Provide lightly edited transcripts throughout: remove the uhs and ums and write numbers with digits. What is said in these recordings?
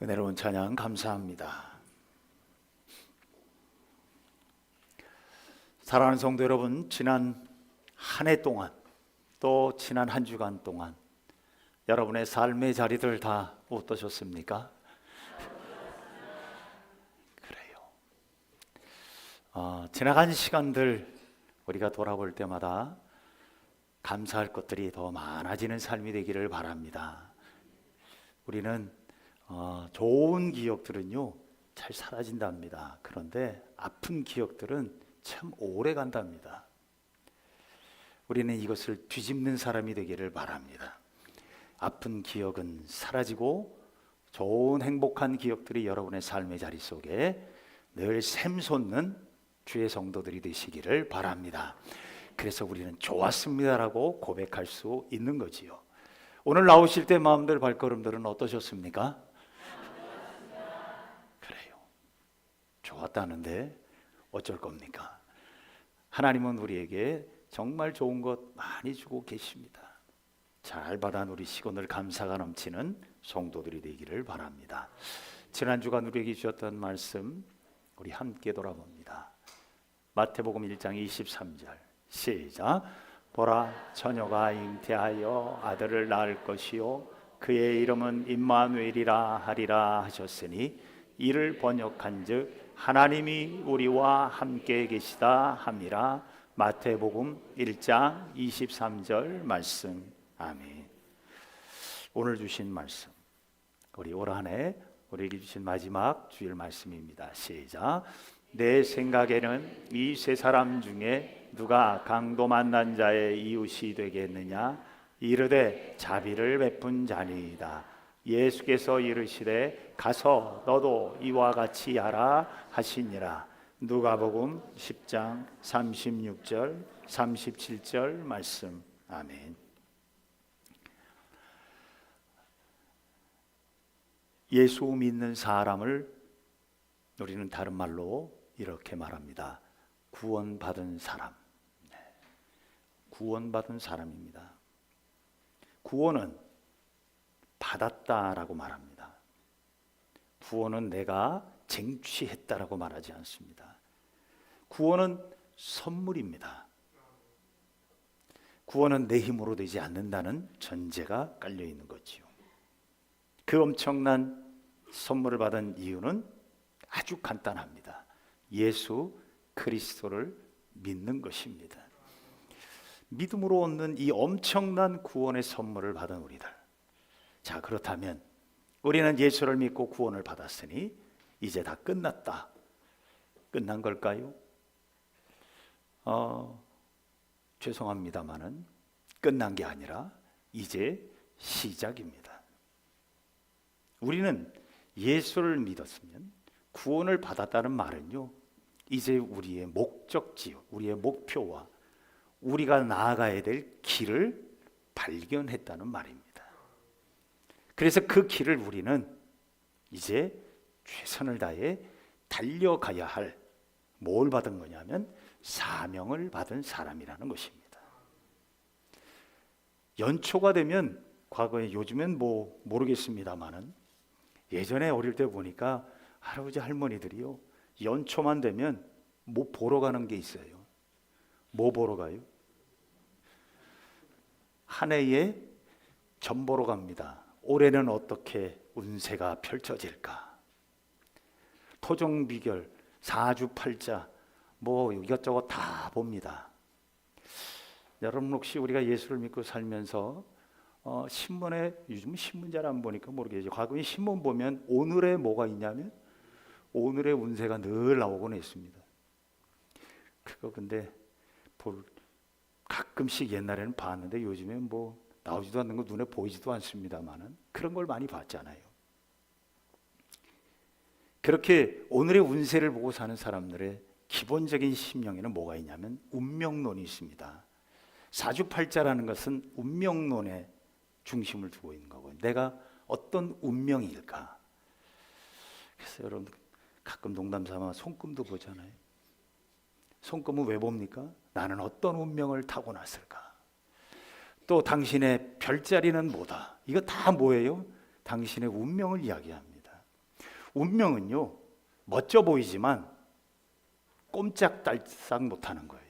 은혜로운 찬양 감사합니다. 사랑하는 성도 여러분, 지난 한 해 동안 또 지난 한 주간 동안 여러분의 삶의 자리들 다 어떠셨습니까? 그래요. 지나간 시간들 우리가 돌아볼 때마다 감사할 것들이 더 많아지는 삶이 되기를 바랍니다. 우리는 좋은 기억들은요 잘 사라진답니다. 그런데 아픈 기억들은 참 오래 간답니다. 우리는 이것을 뒤집는 사람이 되기를 바랍니다. 아픈 기억은 사라지고 좋은 행복한 기억들이 여러분의 삶의 자리 속에 늘 샘솟는 주의 성도들이 되시기를 바랍니다. 그래서 우리는 좋았습니다라고 고백할 수 있는 거지요. 오늘 나오실 때 마음들 발걸음들은 어떠셨습니까? 그래요. 좋았다는데 어쩔 겁니까? 하나님은 우리에게 정말 좋은 것 많이 주고 계십니다. 잘 받아 누리시고 늘 감사가 넘치는 성도들이 되기를 바랍니다. 지난 주간 우리에게 주셨던 말씀 우리 함께 돌아봅니다. 마태복음 1장 23절 시작. 보라, 처녀가 잉태하여 아들을 낳을 것이요 그의 이름은 임마누엘이라 하리라 하셨으니 이를 번역한즉 하나님이 우리와 함께 계시다 함이라. 마태복음 1장 23절 말씀. 아멘. 오늘 주신 말씀 우리 올 한 해 우리에게 주신 마지막 주일 말씀입니다. 시작. 내 생각에는 이 세 사람 중에 누가 강도 만난 자의 이웃이 되겠느냐? 이르되 자비를 베푼 자니이다. 예수께서 이르시되 가서 너도 이와 같이 하라 하시니라. 누가복음 10장 36절 37절 말씀. 아멘. 예수 믿는 사람을 우리는 다른 말로 이렇게 말합니다. 구원받은 사람. 구원받은 사람입니다. 구원은 받았다라고 말합니다. 구원은 내가 쟁취했다라고 말하지 않습니다. 구원은 선물입니다. 구원은 내 힘으로 되지 않는다는 전제가 깔려 있는 거지요. 그 엄청난 선물을 받은 이유는 아주 간단합니다. 예수 그리스도를 믿는 것입니다. 믿음으로 얻는 이 엄청난 구원의 선물을 받은 우리들. 자, 그렇다면 우리는 예수를 믿고 구원을 받았으니 이제 다 끝났다. 끝난 걸까요? 죄송합니다마는 끝난 게 아니라 이제 시작입니다. 우리는 예수를 믿었으면 구원을 받았다는 말은요, 이제 우리의 목적지요, 우리의 목표와 우리가 나아가야 될 길을 발견했다는 말입니다. 그래서 그 길을 우리는 이제 최선을 다해 달려가야 할, 뭘 받은 거냐면 사명을 받은 사람이라는 것입니다. 연초가 되면, 과거에, 요즘엔 모르겠습니다만은 예전에 어릴 때 보니까 할아버지 할머니들이요, 연초만 되면 뭐 보러 가는 게 있어요. 뭐 보러 가요? 한 해에 점 보러 갑니다. 올해는 어떻게 운세가 펼쳐질까? 토종비결, 사주팔자, 뭐 이것저것 다 봅니다. 여러분 혹시 우리가 예수를 믿고 살면서 신문에, 요즘 신문 잘 안 보니까 모르겠죠. 과거에 신문 보면 오늘에 뭐가 있냐면 오늘의 운세가 늘 나오곤 했습니다. 그거 근데 가끔씩 옛날에는 봤는데 요즘엔 뭐 나오지도 않는 거 눈에 보이지도 않습니다만은 그런 걸 많이 봤잖아요. 그렇게 오늘의 운세를 보고 사는 사람들의 기본적인 심령에는 뭐가 있냐면 운명론이 있습니다. 사주팔자라는 것은 운명론에 중심을 두고 있는 거고, 내가 어떤 운명일까? 그래서 여러분 가끔 농담삼아 손금도 보잖아요. 손금은 왜 봅니까? 나는 어떤 운명을 타고났을까? 또 당신의 별자리는 뭐다? 이거 다 뭐예요? 당신의 운명을 이야기합니다. 운명은요, 멋져 보이지만 꼼짝달싹 못하는 거예요.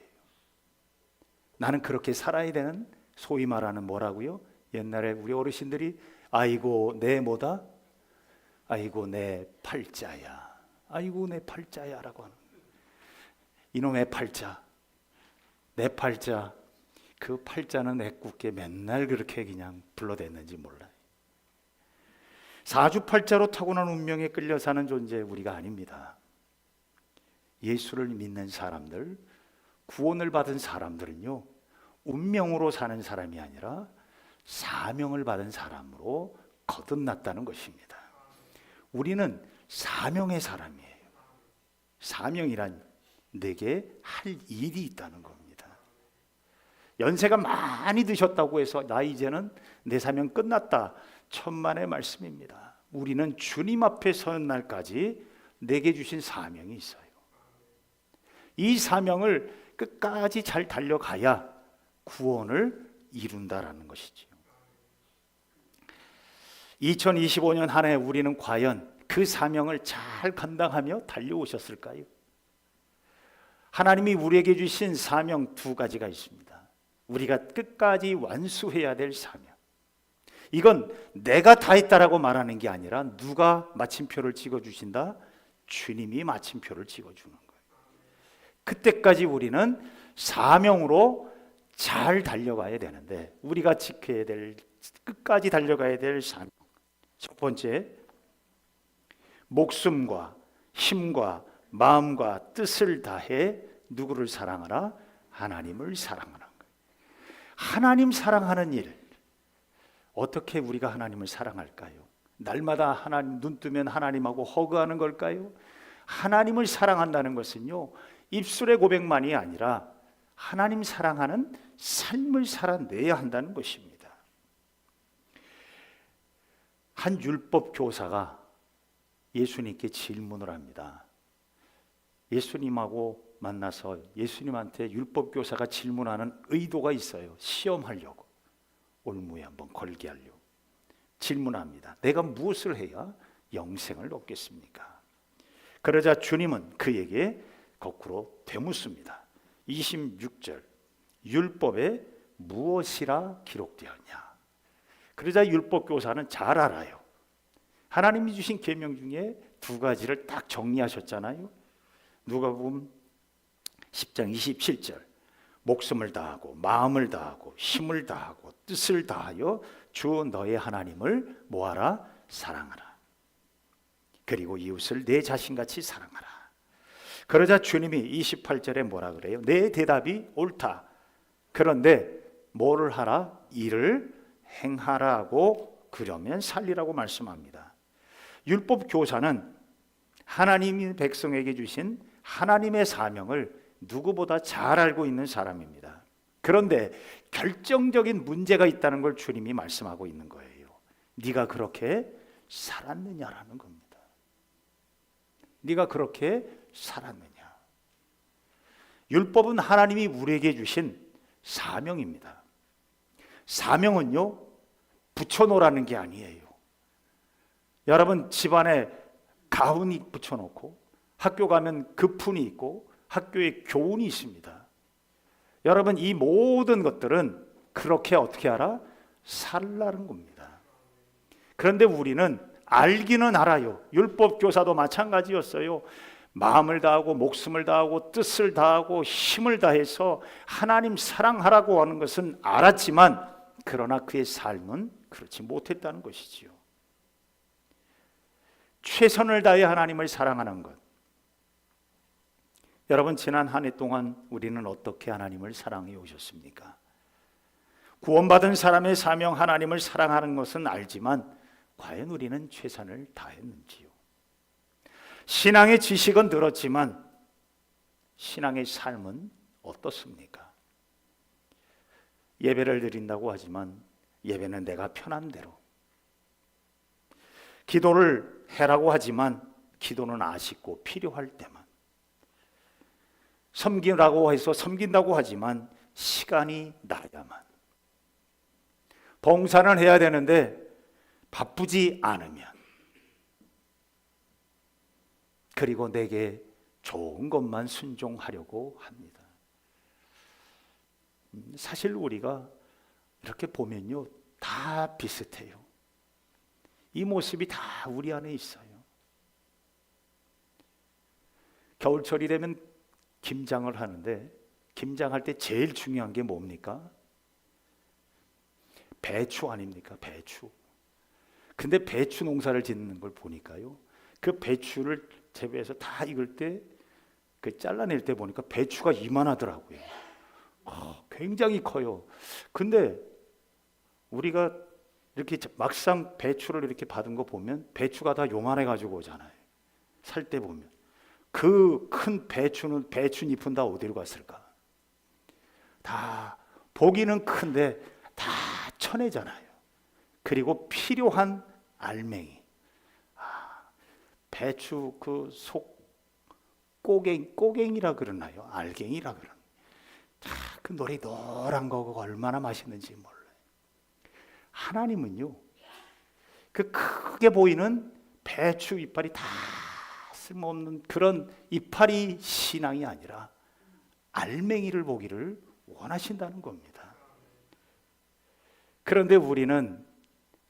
나는 그렇게 살아야 되는, 소위 말하는 뭐라고요? 옛날에 우리 어르신들이 아이고 내 뭐다? 아이고 내 팔자야, 아이고 내 팔자야 라고 하는, 이놈의 팔자, 내 팔자. 그 팔자는 애꿎게 맨날 그렇게 그냥 불러댔는지 몰라요. 사주팔자로 타고난 운명에 끌려 사는 존재 우리가 아닙니다. 예수를 믿는 사람들, 구원을 받은 사람들은요, 운명으로 사는 사람이 아니라 사명을 받은 사람으로 거듭났다는 것입니다. 우리는 사명의 사람이에요. 사명이란 내게 할 일이 있다는 겁니다. 연세가 많이 드셨다고 해서 나 이제는 내 사명 끝났다, 천만의 말씀입니다. 우리는 주님 앞에 서는 날까지 내게 주신 사명이 있어요. 이 사명을 끝까지 잘 달려가야 구원을 이룬다라는 것이지요. 2025년 한 해 우리는 과연 그 사명을 잘 감당하며 달려오셨을까요? 하나님이 우리에게 주신 사명 두 가지가 있습니다. 우리가 끝까지 완수해야 될 사명. 이건 내가 다 했다라고 말하는 게 아니라 누가 마침표를 찍어주신다? 주님이 마침표를 찍어주는 거예요. 그때까지 우리는 사명으로 잘 달려가야 되는데, 우리가 지켜야 될, 끝까지 달려가야 될 사명. 첫 번째, 목숨과 힘과 마음과 뜻을 다해 누구를 사랑하라? 하나님을 사랑하라. 하나님 사랑하는 일, 어떻게 우리가 하나님을 사랑할까요? 날마다 하나님, 눈 뜨면 하나님하고 허그하는 걸까요? 하나님을 사랑한다는 것은요, 입술의 고백만이 아니라 하나님 사랑하는 삶을 살아내야 한다는 것입니다. 한 율법 교사가 예수님께 질문을 합니다. 예수님하고 만나서 예수님한테 율법 교사가 질문하는 의도가 있어요. 시험하려고, 올무에 한번 걸게 하려고 질문합니다. 내가 무엇을 해야 영생을 얻겠습니까? 그러자 주님은 그에게 거꾸로 되묻습니다. 26절, 율법에 무엇이라 기록되었냐? 그러자 율법 교사는 잘 알아요. 하나님이 주신 계명 중에 두 가지를 딱 정리하셨잖아요. 누가복음 10장 27절, 목숨을 다하고 마음을 다하고 힘을 다하고 뜻을 다하여 주 너의 하나님을 뭐하라? 사랑하라. 그리고 이웃을 내 자신같이 사랑하라. 그러자 주님이 28절에 뭐라 그래요? 내 대답이 옳다. 그런데 뭐를 하라? 이를 행하라고, 그러면 살리라고 말씀합니다. 율법 교사는 하나님이 백성에게 주신 하나님의 사명을 누구보다 잘 알고 있는 사람입니다. 그런데 결정적인 문제가 있다는 걸 주님이 말씀하고 있는 거예요. 네가 그렇게 살았느냐라는 겁니다. 네가 그렇게 살았느냐. 율법은 하나님이 우리에게 주신 사명입니다. 사명은요, 붙여놓으라는 게 아니에요. 여러분 집안에 가훈이 붙여놓고 학교 가면 급훈이 있고 학교에 교훈이 있습니다. 여러분 이 모든 것들은 그렇게 어떻게 알아? 살라는 겁니다. 그런데 우리는 알기는 알아요. 율법 교사도 마찬가지였어요. 마음을 다하고 목숨을 다하고 뜻을 다하고 힘을 다해서 하나님 사랑하라고 하는 것은 알았지만, 그러나 그의 삶은 그렇지 못했다는 것이지요. 최선을 다해 하나님을 사랑하는 것. 여러분 지난 한 해 동안 우리는 어떻게 하나님을 사랑해 오셨습니까? 구원받은 사람의 사명 하나님을 사랑하는 것은 알지만 과연 우리는 최선을 다했는지요? 신앙의 지식은 늘었지만 신앙의 삶은 어떻습니까? 예배를 드린다고 하지만 예배는 내가 편한 대로, 기도를 해라고 하지만 기도는 아쉽고 필요할 때만, 섬기라고 해서 섬긴다고 하지만 시간이 나야만, 봉사는 해야 되는데 바쁘지 않으면, 그리고 내게 좋은 것만 순종하려고 합니다. 사실 우리가 이렇게 보면요, 다 비슷해요. 이 모습이 다 우리 안에 있어요. 겨울철이 되면 김장을 하는데 김장할 때 제일 중요한 게 뭡니까? 배추 아닙니까? 배추. 근데 배추 농사를 짓는 걸 보니까요, 그 배추를 재배해서 다 익을 때 그 잘라낼 때 보니까 배추가 이만하더라고요. 굉장히 커요. 근데 우리가 이렇게 막상 배추를 이렇게 받은 거 보면 배추가 다 요만해 가지고 오잖아요. 살 때 보면 그 큰 배추는 배추잎은 다 어디로 갔을까? 다 보기는 큰데 다 천혜잖아요. 그리고 필요한 알맹이, 배추 그 속 꼬갱이라 그러나요? 알갱이라 그러나요? 그 노래 노란 거가 얼마나 맛있는지 몰라요. 하나님은요, 그 크게 보이는 배추 이파리 다 쓸모없는 그런 이파리 신앙이 아니라 알맹이를 보기를 원하신다는 겁니다. 그런데 우리는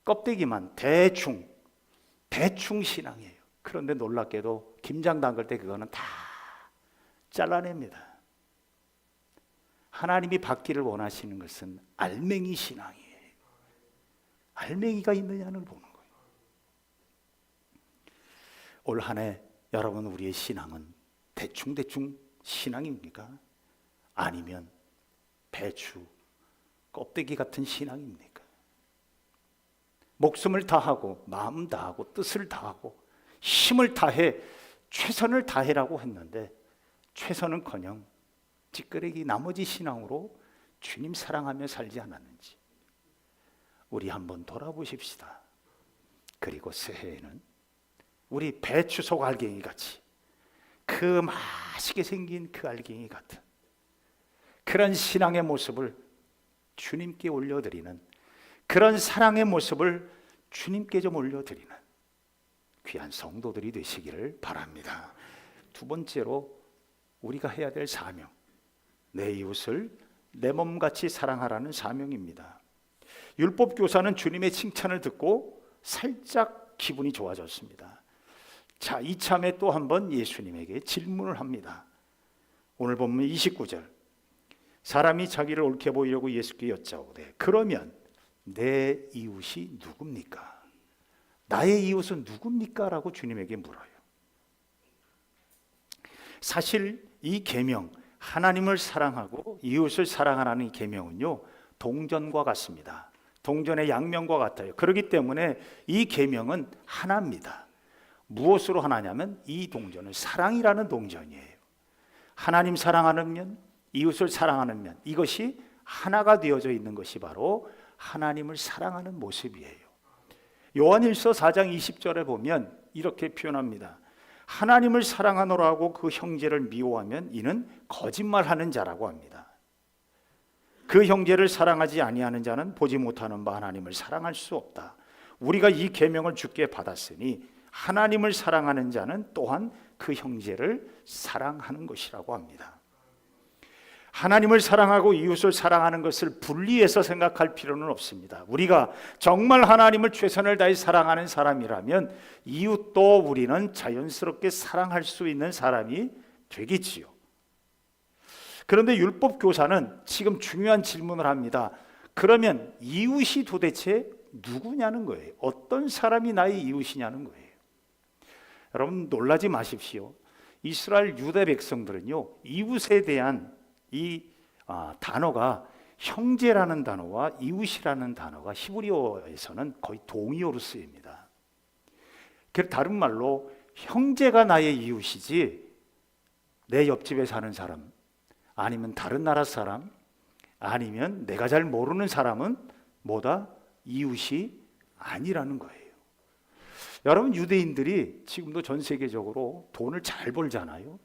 껍데기만 대충 신앙이에요. 그런데 놀랍게도 김장 담글 때 그거는 다 잘라냅니다. 하나님이 받기를 원하시는 것은 알맹이 신앙이에요. 알맹이가 있느냐를 보는 거예요. 올 한 해 여러분, 우리의 신앙은 대충 신앙입니까? 아니면 배추 껍데기 같은 신앙입니까? 목숨을 다하고 마음 다하고 뜻을 다하고 힘을 다해 최선을 다해라고 했는데 최선은커녕 찌끄레기 나머지 신앙으로 주님 사랑하며 살지 않았는지 우리 한번 돌아보십시다. 그리고 새해에는 우리 배추 속 알갱이 같이 그 맛있게 생긴 그 알갱이 같은 그런 신앙의 모습을 주님께 올려드리는, 그런 사랑의 모습을 주님께 좀 올려드리는 귀한 성도들이 되시기를 바랍니다. 두 번째로 우리가 해야 될 사명, 내 이웃을 내 몸같이 사랑하라는 사명입니다. 율법교사는 주님의 칭찬을 듣고 살짝 기분이 좋아졌습니다. 자, 이참에 또 한번 예수님에게 질문을 합니다. 오늘 본문 29절, 사람이 자기를 옳게 보이려고 예수께 여짜오되 그러면 내 이웃이 누굽니까? 나의 이웃은 누굽니까? 라고 주님에게 물어요. 사실 이 계명, 하나님을 사랑하고 이웃을 사랑하라는 이 계명은요, 동전과 같습니다. 동전의 양면과 같아요. 그렇기 때문에 이 계명은 하나입니다. 무엇으로 하나냐면 이 동전은 사랑이라는 동전이에요. 하나님 사랑하는 면, 이웃을 사랑하는 면, 이것이 하나가 되어져 있는 것이 바로 하나님을 사랑하는 모습이에요. 요한일서 4장 20절에 보면 이렇게 표현합니다. 하나님을 사랑하노라고 그 형제를 미워하면 이는 거짓말하는 자라고 합니다. 그 형제를 사랑하지 아니하는 자는 보지 못하는 바 하나님을 사랑할 수 없다. 우리가 이 계명을 주께 받았으니 하나님을 사랑하는 자는 또한 그 형제를 사랑하는 것이라고 합니다. 하나님을 사랑하고 이웃을 사랑하는 것을 분리해서 생각할 필요는 없습니다. 우리가 정말 하나님을 최선을 다해 사랑하는 사람이라면 이웃도 우리는 자연스럽게 사랑할 수 있는 사람이 되겠지요. 그런데 율법 교사는 지금 중요한 질문을 합니다. 그러면 이웃이 도대체 누구냐는 거예요. 어떤 사람이 나의 이웃이냐는 거예요. 여러분 놀라지 마십시오. 이스라엘 유대 백성들은요, 이웃에 대한 이 단어가 형제라는 단어와 이웃이라는 단어가 히브리어에서는 거의 동의어로 쓰입니다. 다른 말로 형제가 나의 이웃이지 내 옆집에 사는 사람, 아니면 다른 나라 사람, 아니면 내가 잘 모르는 사람은 뭐다? 이웃이 아니라는 거예요. 여러분, 유대인들이 지금도 전 세계적으로 돈을 잘 벌잖아요.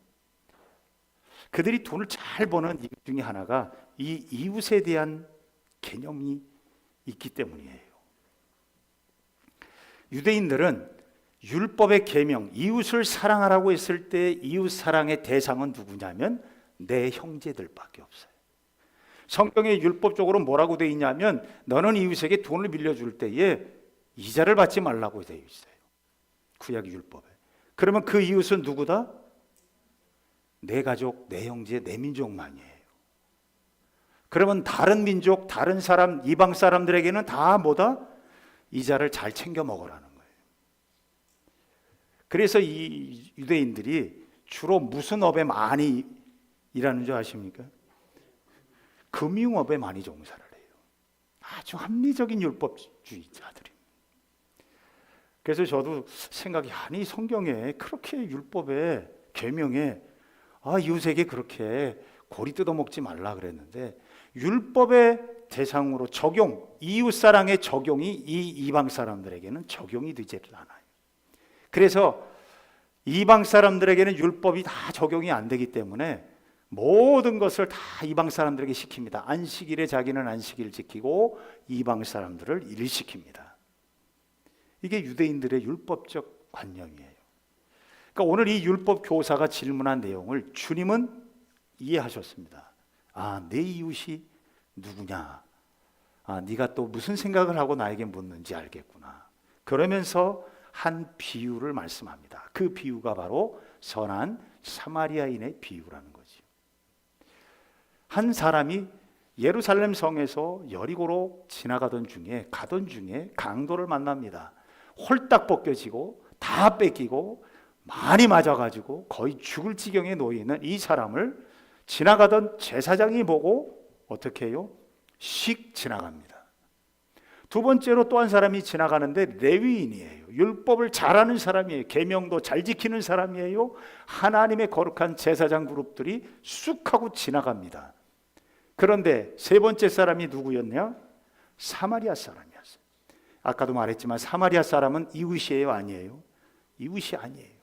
그들이 돈을 잘 버는 이유 중에 하나가 이 이웃에 대한 개념이 있기 때문이에요. 유대인들은 율법의 계명, 이웃을 사랑하라고 했을 때 이웃 사랑의 대상은 누구냐면 내 형제들밖에 없어요. 성경의 율법적으로 뭐라고 되어 있냐면 너는 이웃에게 돈을 빌려줄 때에 이자를 받지 말라고 되어 있어요. 구약 율법에. 그러면 그 이웃은 누구다? 내 가족, 내 형제, 내 민족만이에요. 그러면 다른 민족, 다른 사람, 이방 사람들에게는 다 뭐다? 이자를 잘 챙겨 먹으라는 거예요. 그래서 이 유대인들이 주로 무슨 업에 많이 일하는 줄 아십니까? 금융업에 많이 종사를 해요. 아주 합리적인 율법주의자들이. 그래서 저도 생각이 아니 성경에 그렇게 율법에 계명에 이웃에게 그렇게 고리 뜯어먹지 말라 그랬는데 율법의 대상으로 적용, 이웃 사랑의 적용이 이 이방 사람들에게는 적용이 되지를 않아요. 그래서 이방 사람들에게는 율법이 다 적용이 안 되기 때문에 모든 것을 다 이방 사람들에게 시킵니다. 안식일에 자기는 안식일 지키고 이방 사람들을 일시킵니다. 이게 유대인들의 율법적 관념이에요. 그러니까 오늘 이 율법 교사가 질문한 내용을 주님은 이해하셨습니다. 내 이웃이 누구냐? 네가 또 무슨 생각을 하고 나에게 묻는지 알겠구나. 그러면서 한 비유를 말씀합니다. 그 비유가 바로 선한 사마리아인의 비유라는 거죠. 한 사람이 예루살렘 성에서 여리고로 지나가던 중에 강도를 만납니다. 홀딱 벗겨지고 다 뺏기고 많이 맞아가지고 거의 죽을 지경에 놓여 있는 이 사람을 지나가던 제사장이 보고 어떻게 해요? 씩 지나갑니다. 두 번째로 또 한 사람이 지나가는데 레위인이에요. 율법을 잘하는 사람이에요. 계명도 잘 지키는 사람이에요. 하나님의 거룩한 제사장 그룹들이 쑥 하고 지나갑니다. 그런데 세 번째 사람이 누구였냐? 사마리아 사람이었어요. 아까도 말했지만 사마리아 사람은 이웃이에요, 아니에요? 이웃이 아니에요.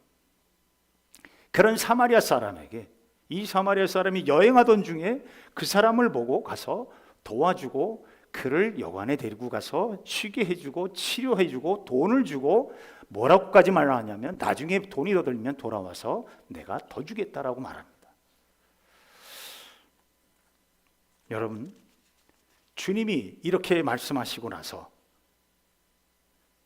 그런 사마리아 사람에게 이 사마리아 사람이 여행하던 중에 그 사람을 보고 가서 도와주고 그를 여관에 데리고 가서 쉬게 해주고 치료해주고 돈을 주고 뭐라고까지 말하냐면 나중에 돈이 더 들면 돌아와서 내가 더 주겠다라고 말합니다. 여러분, 주님이 이렇게 말씀하시고 나서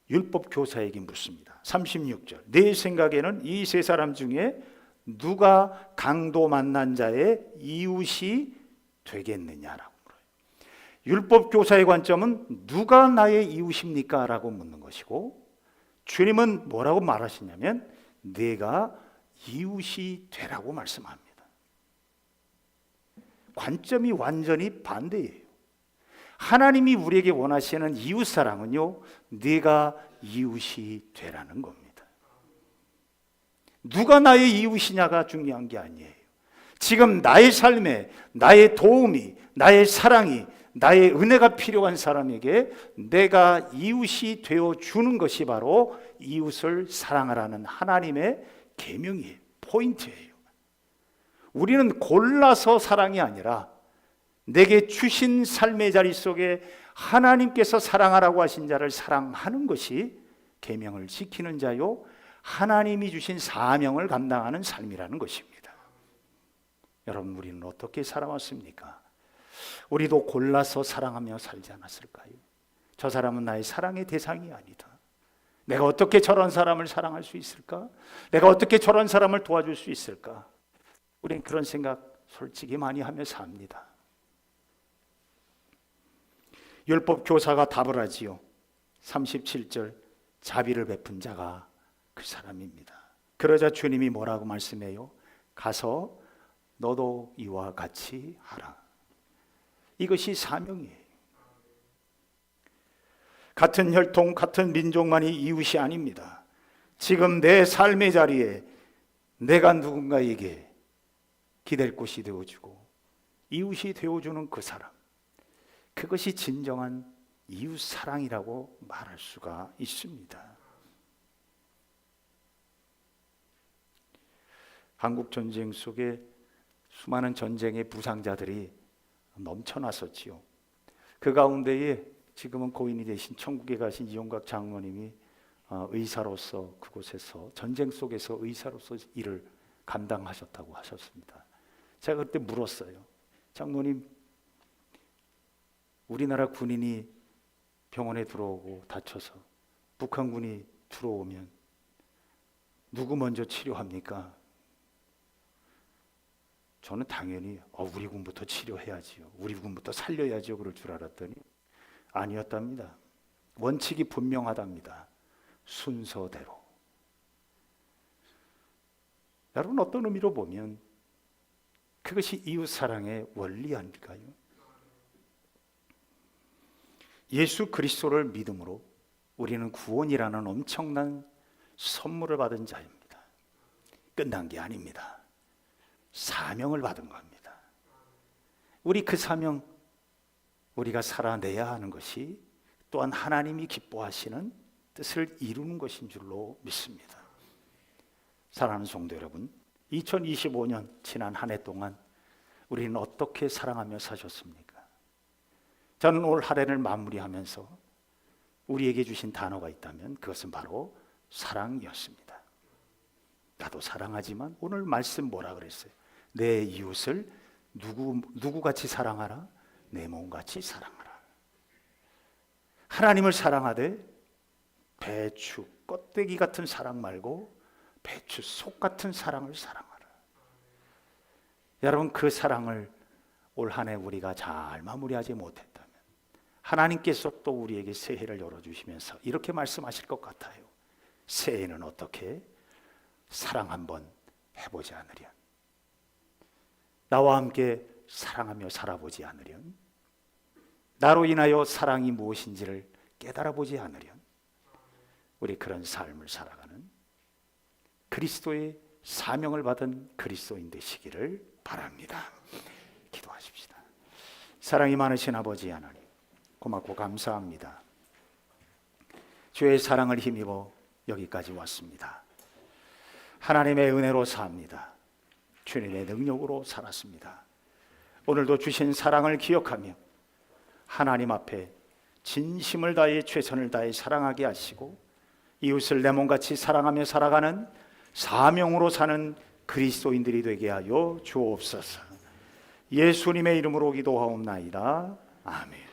율법 교사에게 묻습니다. 36절. 내 생각에는 이 세 사람 중에 누가 강도 만난 자의 이웃이 되겠느냐라고 물어요. 율법 교사의 관점은 누가 나의 이웃입니까? 라고 묻는 것이고 주님은 뭐라고 말하시냐면 내가 이웃이 되라고 말씀합니다. 관점이 완전히 반대예요. 하나님이 우리에게 원하시는 이웃사랑은요, 네가 이웃이 되라는 겁니다. 누가 나의 이웃이냐가 중요한 게 아니에요. 지금 나의 삶에 나의 도움이, 나의 사랑이, 나의 은혜가 필요한 사람에게 내가 이웃이 되어주는 것이 바로 이웃을 사랑하라는 하나님의 계명이에요. 포인트예요. 우리는 골라서 사랑이 아니라 내게 주신 삶의 자리 속에 하나님께서 사랑하라고 하신 자를 사랑하는 것이 계명을 지키는 자요, 하나님이 주신 사명을 감당하는 삶이라는 것입니다. 여러분, 우리는 어떻게 살아왔습니까? 우리도 골라서 사랑하며 살지 않았을까요? 저 사람은 나의 사랑의 대상이 아니다. 내가 어떻게 저런 사람을 사랑할 수 있을까? 내가 어떻게 저런 사람을 도와줄 수 있을까? 우리는 그런 생각 솔직히 많이 하며 삽니다. 율법 교사가 답을 하지요. 37절, 자비를 베푼 자가 그 사람입니다. 그러자 주님이 뭐라고 말씀해요? 가서 너도 이와 같이 하라. 이것이 사명이에요. 같은 혈통, 같은 민족만이 이웃이 아닙니다. 지금 내 삶의 자리에 내가 누군가에게 기댈 곳이 되어주고 이웃이 되어주는 그 사람, 그것이 진정한 이웃 사랑이라고 말할 수가 있습니다. 한국 전쟁 속에 수많은 전쟁의 부상자들이 넘쳐났었지요. 그 가운데에 지금은 고인이 되신 천국에 가신 이용각 장로님이 의사로서 그곳에서 전쟁 속에서 의사로서 일을 감당하셨다고 하셨습니다. 제가 그때 물었어요. 장로님, 우리나라 군인이 병원에 들어오고 다쳐서 북한군이 들어오면 누구 먼저 치료합니까? 저는 당연히 우리 군부터 치료해야지요, 우리 군부터 살려야지요 그럴 줄 알았더니 아니었답니다. 원칙이 분명하답니다. 순서대로. 여러분, 어떤 의미로 보면 그것이 이웃사랑의 원리 아닐까요? 예수 그리스도를 믿음으로 우리는 구원이라는 엄청난 선물을 받은 자입니다. 끝난 게 아닙니다. 사명을 받은 겁니다. 우리 그 사명, 우리가 살아내야 하는 것이 또한 하나님이 기뻐하시는 뜻을 이루는 것인 줄로 믿습니다. 사랑하는 성도 여러분, 2025년 지난 한 해 동안 우리는 어떻게 사랑하며 사셨습니까? 저는 올 한 해를 마무리하면서 우리에게 주신 단어가 있다면 그것은 바로 사랑이었습니다. 나도 사랑하지만 오늘 말씀 뭐라 그랬어요? 내 이웃을 누구같이 사랑하라? 내 몸같이 사랑하라. 하나님을 사랑하되 배추 껍데기 같은 사랑 말고 배추 속 같은 사랑을 사랑하라. 여러분, 그 사랑을 올 한 해 우리가 잘 마무리하지 못했다면 하나님께서 또 우리에게 새해를 열어주시면서 이렇게 말씀하실 것 같아요. 새해는 어떻게? 사랑 한번 해보지 않으련, 나와 함께 사랑하며 살아보지 않으련, 나로 인하여 사랑이 무엇인지를 깨달아보지 않으련, 우리 그런 삶을 살아가는 그리스도의 사명을 받은 그리스도인 되시기를 바랍니다. 기도하십시다. 사랑이 많으신 아버지 하나님, 고맙고 감사합니다. 주의 사랑을 힘입어 여기까지 왔습니다. 하나님의 은혜로 삽니다. 주님의 능력으로 살았습니다. 오늘도 주신 사랑을 기억하며 하나님 앞에 진심을 다해 최선을 다해 사랑하게 하시고 이웃을 내 몸같이 사랑하며 살아가는 사명으로 사는 그리스도인들이 되게 하여 주옵소서. 예수님의 이름으로 기도하옵나이다. 아멘.